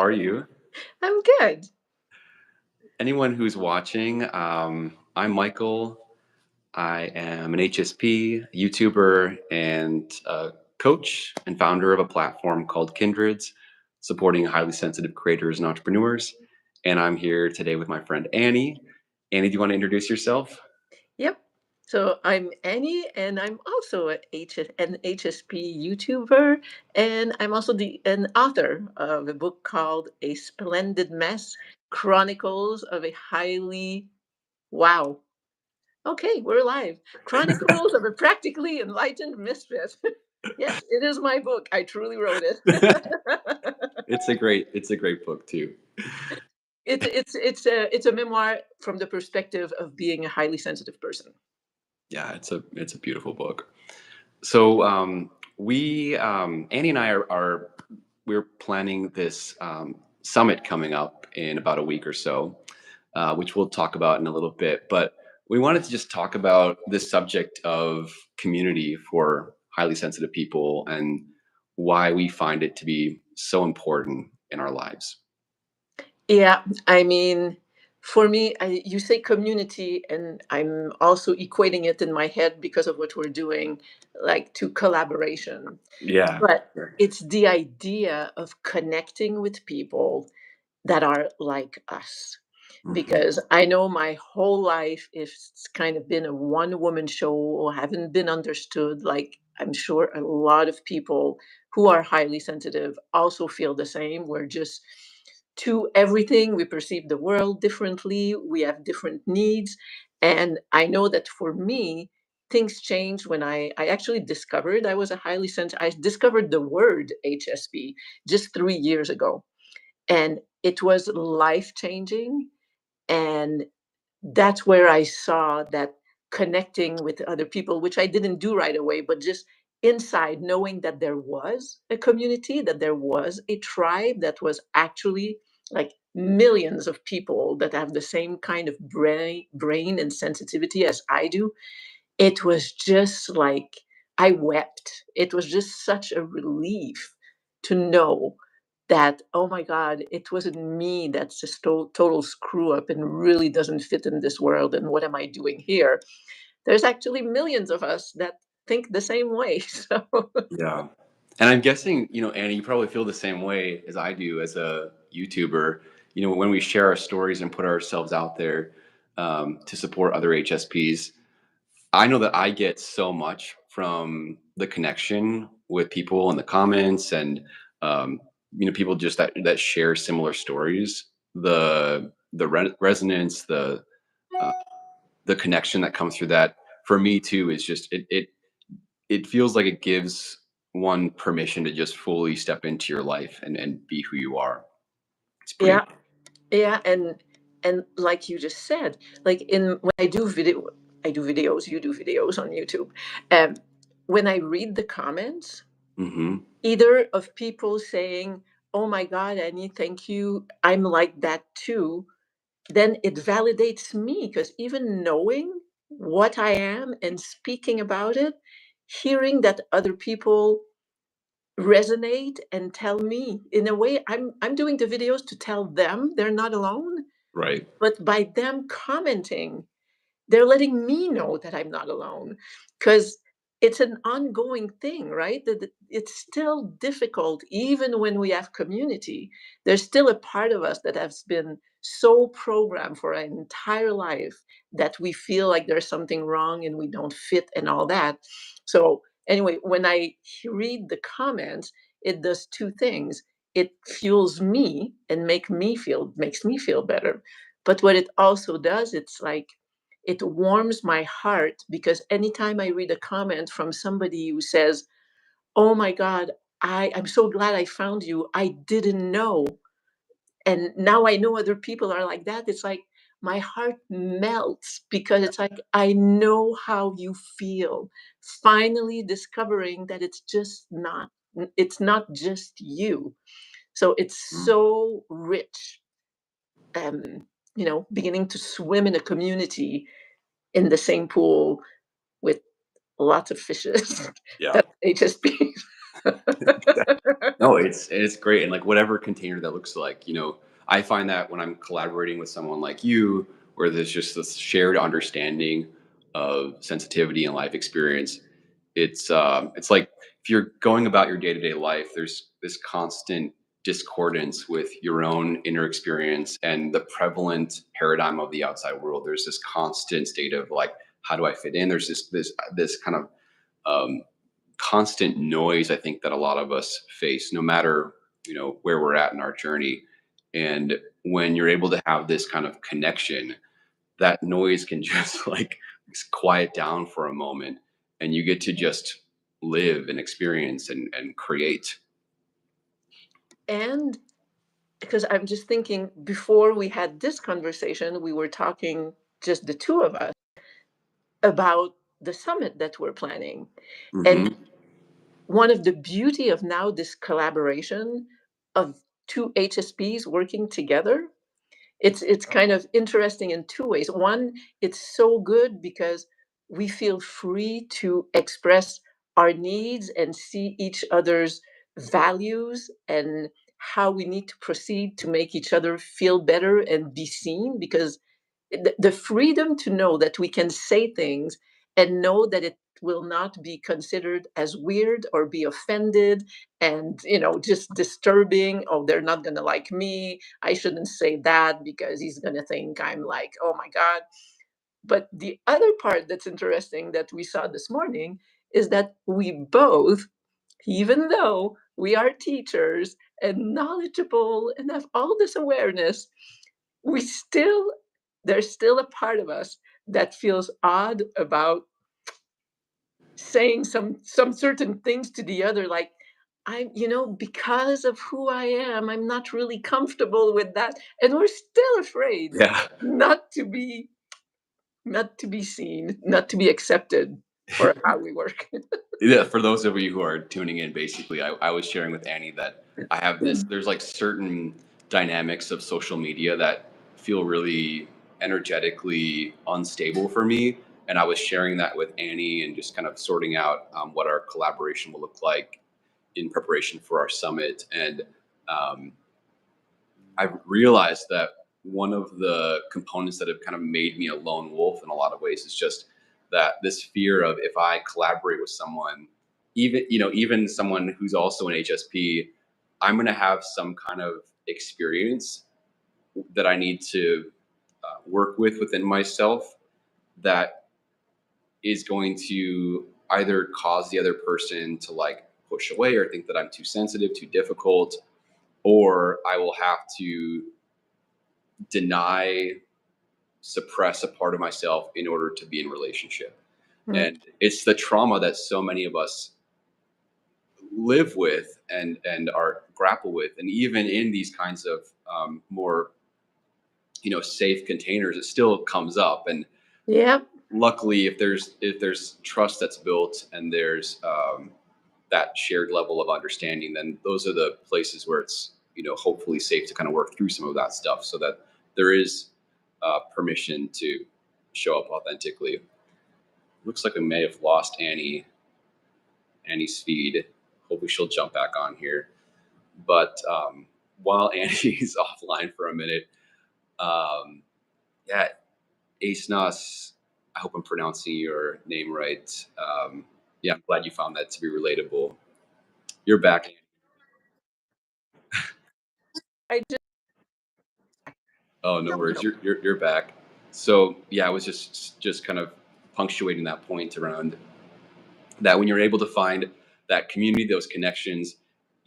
are you? I'm good. Anyone who's watching, I'm Michael. I am an HSP, YouTuber, and a coach and founder of a platform called Kindreds, supporting highly sensitive creators and entrepreneurs. And I'm here today with my friend Annie. Annie, do you want to introduce yourself? Yep. So I'm Annie, and I'm also an HSP YouTuber, and I'm also an author of a book called A Splendid Mess: Chronicles of a Highly Wow. Okay, we're live. Chronicles of a Practically Enlightened Misfit. Yes, it is my book. I truly wrote it. It's a great book too. It's a memoir from the perspective of being a highly sensitive person. Yeah, it's a beautiful book. So we Annie and I are we're planning this summit coming up in about a week or so, which we'll talk about in a little bit. But we wanted to just talk about this subject of community for highly sensitive people and why we find it to be so important in our lives. Yeah, I mean, for me, you say community, and I'm also equating it in my head because of what we're doing, like to collaboration. Yeah. But Sure. it's the idea of connecting with people that are like us. Mhm. Because I know my whole life, if it's kind of been a one woman show or haven't been understood, like I'm sure a lot of people who are highly sensitive also feel the same. We're just to everything. We perceive the world differently. We have different needs. And I know that for me, things changed when I actually discovered I was a highly sensitive. I discovered the word HSP just 3 years ago. And it was life changing. And that's where I saw that connecting with other people, which I didn't do right away, but just inside knowing that there was a community, that there was a tribe that was actually like millions of people that have the same kind of brain and sensitivity as I do. It was just like I wept. It was just such a relief to know that, oh my God, it wasn't me that's just total screw up and really doesn't fit in this world. And what am I doing here? There's actually millions of us that think the same way. So, Yeah. And I'm guessing, Annie, you probably feel the same way as I do as a YouTuber. When we share our stories and put ourselves out there to support other HSPs, I know that I get so much from the connection with people in the comments and, um, people just that share similar stories. The resonance, uh, the connection that comes through that for me too is just it feels like it gives one permission to just fully step into your life and be who you are. It's pretty. yeah, yeah. And like you just said, like in when I do videos, you do videos on YouTube. Um, when I read the comments, Hmm. either of people saying, "Oh my God, Annie, thank you. I'm like that too," then it validates me because even knowing what I am and speaking about it, hearing that other people resonate and tell me in a way, I'm doing the videos to tell them they're not alone, Right. but by them commenting, they're letting me know that I'm not alone because it's an ongoing thing, right? That it's still difficult, even when we have community. There's still a part of us that has been so programmed for an entire life that we feel like there's something wrong and we don't fit and all that. So, anyway, when I read the comments, it does two things. It fuels me and makes me feel better. But what it also does, it's like it warms my heart because anytime I read a comment from somebody who says, "Oh my God, I'm so glad I found you. I didn't know. And now I know other people are like that." It's like my heart melts because it's like I know how you feel. Finally discovering that it's not just you. So it's Mm. so rich. Beginning to swim in a community in the same pool with lots of fishes. Yeah. That's HSP. No, it's great, and like whatever container that looks like, I find that when I'm collaborating with someone like you, where there's just this shared understanding of sensitivity and life experience, it's like if you're going about your day to day life, there's this constant discordance with your own inner experience and the prevalent paradigm of the outside world. There's this constant state of like, how do I fit in? There's this kind of um, constant noise, I think, that a lot of us face, no matter where we're at in our journey. And when you're able to have this kind of connection, that noise can just like quiet down for a moment, and you get to just live and experience and create. And because I'm just thinking, before we had this conversation, we were talking, just the two of us, about the summit that we're planning. And Hmm. one of the beauty of now this collaboration of two HSPs working together, it's kind of interesting in two ways. One, it's so good because we feel free to express our needs and see each other's values and how we need to proceed to make each other feel better and be seen, because the freedom to know that we can say things and know that it will not be considered as weird or be offended and just disturbing. Oh, they're not going to like me, I shouldn't say that because he's going to think I'm like, oh my god. But the other part that's interesting that we saw this morning is that we both, even though we are teachers and knowledgeable and have all this awareness, we still there's still a part of us that feels odd about saying some certain things to the other, like, I'm, because of who I am, I'm not really comfortable with that, and we're still afraid Yeah. not to be not to be seen, not to be accepted for how we work. Yeah, for those of you who are tuning in, basically, I was sharing with Annie that I have this, there's like certain dynamics of social media that feel really energetically unstable for me. And I was sharing that with Annie and just kind of sorting out what our collaboration will look like in preparation for our summit. And um, I've realized that one of the components that have kind of made me a lone wolf in a lot of ways is just that this fear of, if I collaborate with someone, even someone who's also an HSP, I'm going to have some kind of experience that I need to work with within myself that is going to either cause the other person to like push away or think that I'm too sensitive, too difficult, or I will have to deny, suppress a part of myself in order to be in relationship. Mm. And it's the trauma that so many of us live with and are grapple with. And even in these kinds of more safe containers, it still comes up. And Yeah. luckily, if there's trust that's built and there's that shared level of understanding, then those are the places where it's hopefully safe to kind of work through some of that stuff, so that there is permission to show up authentically. Looks like we may have lost Annie's feed. Hopefully she'll jump back on here. But while Annie's offline for a minute, um, yeah, Ace, I hope I'm pronouncing your name right. Yeah, I'm glad you found that to be relatable. You're back. I just Oh, no don't worries. know. You're back. So yeah, I was just kind of punctuating that point around that when you're able to find that community, those connections,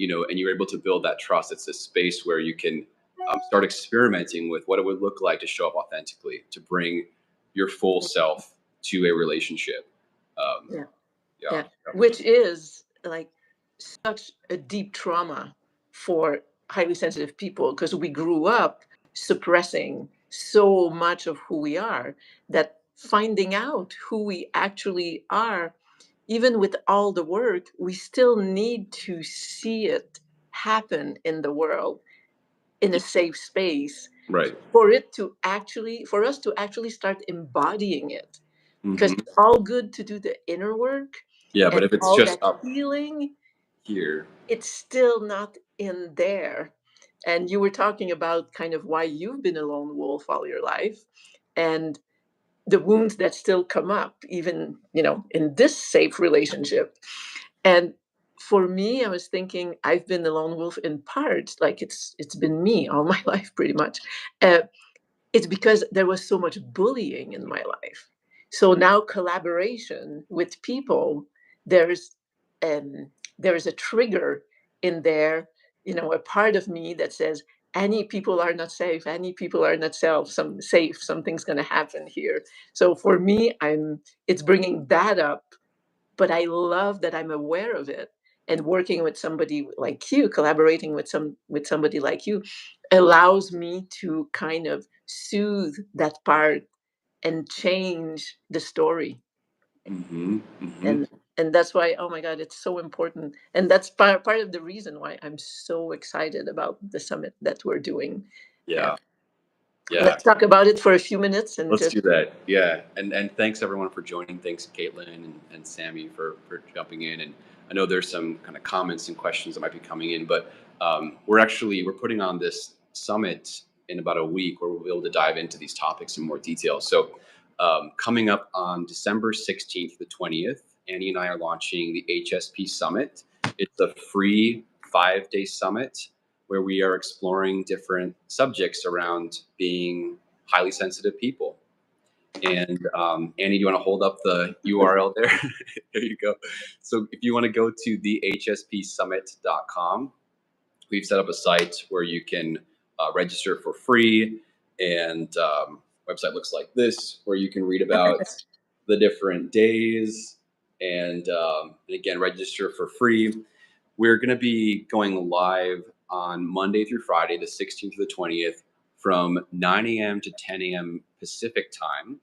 and you're able to build that trust, it's a space where you can start experimenting with what it would look like to show up authentically, to bring your full self to a relationship. Um, Yeah. yeah. Yeah, which is like such a deep trauma for highly sensitive people, because we grew up suppressing so much of who we are, that finding out who we actually are, even with all the work, we still need to see it happen in the world in a safe space Right. for us to actually start embodying it, because Hmm. it's all good to do the inner work Yeah, and but if it's all just that up, healing. here. it's still not in there. And you were talking about kind of why you've been a lone wolf all your life and the wounds that still come up, even, in this safe relationship. And for me, I was thinking I've been the lone wolf in part, like it's been me all my life pretty much. Uh, it's because there was so much bullying in my life. So now collaboration with people, there's um, there's a trigger in there, a part of me that says any people are not safe, any people are not safe, something's going to happen here. So for me, it's bringing that up, but I love that I'm aware of it, and working with somebody like you, collaborating with somebody like you, allows me to kind of soothe that part and change the story. Hmm. Hmm. And that's why, oh my god, it's so important, and that's part of the reason why I'm so excited about the summit that we're doing. uh, Yeah. Yeah. let's talk about it for a few minutes and Let's just. do that. Yeah. And thanks everyone for joining. Thanks Caitlin and Sammy for jumping in. And I know there's some kind of comments and questions that might be coming in, but we're putting on this summit in about a week where we'll be able to dive into these topics in more detail. So coming up on December 16th, the 20th, Annie and I are launching the HSP Summit. It's a free 5-day summit where we are exploring different subjects around being highly sensitive people. And Annie, do you want to hold up the URL there? There you go. So if you want to go to thehspsummit.com, we've set up a site where you can register for free. And website looks like this, where you can read about the different days and again, register for free. We're going to be going live on Monday through Friday, the 16th to the 20th, from 9 a.m. to 10 a.m. Pacific time.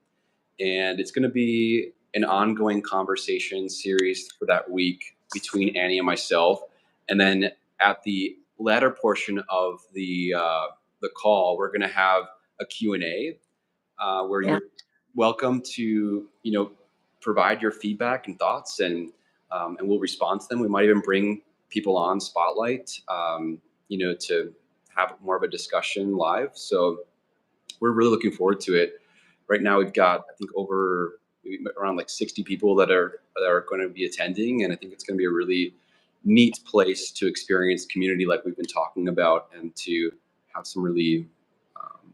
And it's going to be an ongoing conversation series for that week between Annie and myself. And then at the latter portion of the call, we're going to have a Q&A where Yeah. you're welcome to provide your feedback and thoughts, and we'll respond to them. We might even bring people on spotlight, to have more of a discussion live. So we're really looking forward to it. Right now, we've got I think over maybe around like 60 people that are going to be attending, and I think it's going to be a really neat place to experience community like we've been talking about, and to have some really um,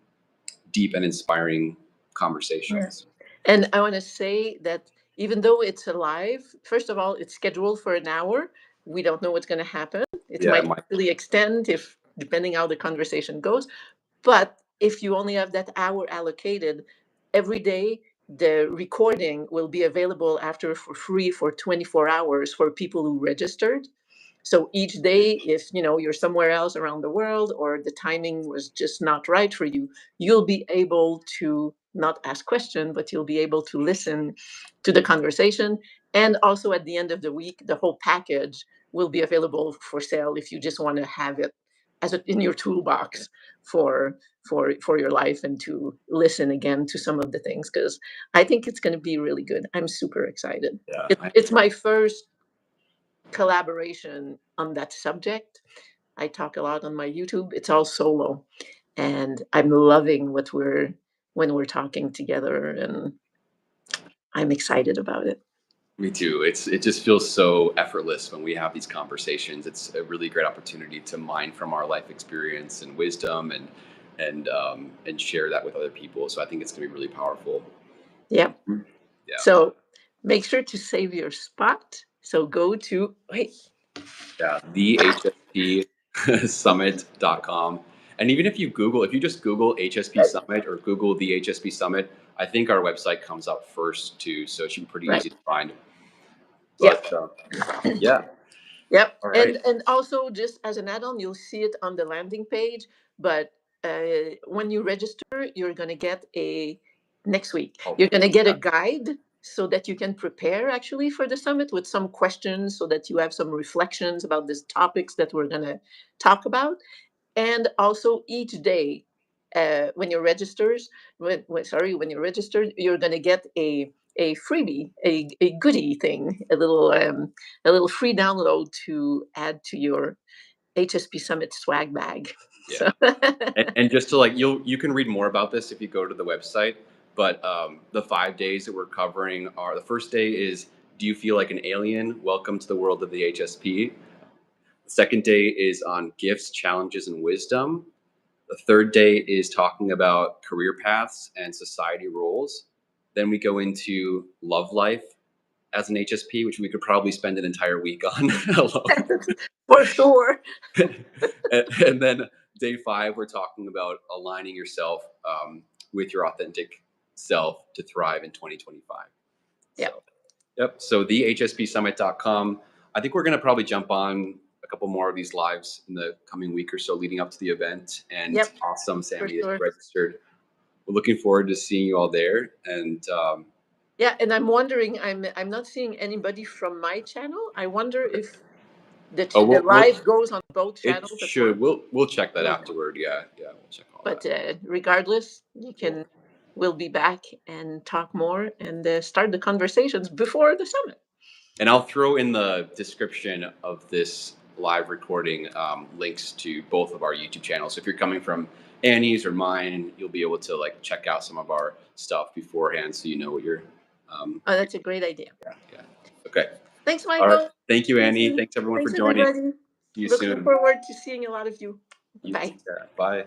deep and inspiring Yeah. conversations. And I want to say that even though it's alive, first of all, it's scheduled for an hour. We don't know what's going to happen. It Yeah, might really extend if depending how the conversation goes. But if you only have that hour allocated every day, the recording will be available after for free for 24 hours for people who registered. So each day, if you're somewhere else around the world or the timing was just not right for you, you'll be able to not ask question, but you'll be able to listen to the conversation. And also at the end of the week, the whole package will be available for sale if you just want to have it in your toolbox for for your life and to listen again to some of the things, because I think it's going to be really good. I'm super excited. yeah, It's my first collaboration on that subject. I talk a lot on my YouTube. It's all solo, and I'm loving what we're when we're talking together, and I'm excited about it. me too. It just feels so effortless when we have these conversations. It's a really great opportunity to mine from our life experience and wisdom, and share that with other people. So I think it's going to be really powerful. Yep. Yeah. So make sure to save your spot. So go to wait. Yeah, thehspsummit.com. And even if you just Google HSP Summit or Google the HSP Summit, I think our website comes up first too. So it should be pretty Right. easy to find. Yep. But yeah, Yep. all right. And also just as an add-on, you'll see it on the landing page. But when you register, you're gonna get a next week. Oh, You're gonna get a guide so that you can prepare actually for the summit with some questions, so that you have some reflections about these topics that we're gonna talk about. And also each day, when you're registered, you're going to get a freebie, a goodie thing, a little free download to add to your HSP Summit swag bag. Yeah. So And just to like you can read more about this if you go to the website. But the 5 days that we're covering are the first day is, do you feel like an alien? Welcome to the world of the HSP. The second day is on gifts, challenges, and wisdom. The third day is talking about career paths and society roles. Then we go into love life as an HSP, which we could probably spend an entire week on alone. for sure. And then day 5, we're talking about aligning yourself with your authentic self to thrive in 2025. Yeah. So, yep. So thehspsummit.com. I think we're going to probably jump on a couple more of these lives in the coming week or so leading up to the event. And Yep, awesome, for Sammy, that you sure. registered. We're looking forward to seeing you all there. And Yeah, and I'm wondering, I'm not seeing anybody from my channel. I wonder if oh, the we'll live goes on both it channels at should once. we'll check that Okay. afterward. Yeah, yeah, we'll check all that. But regardless, Cool. we'll be back and talk more and start the conversations before the summit. And I'll throw in the description of this live recording links to both of our YouTube channels. So if you're coming from Annie's or mine, you'll be able to like check out some of our stuff beforehand, so you know what you're. Oh, that's a great idea. Yeah, yeah. Okay. Thanks, All right. Michael. Thank you, See you Annie. soon. Thanks everyone for Thanks, joining. everybody. See you Looking soon. forward to seeing a lot of you. You Bye. take care. Bye.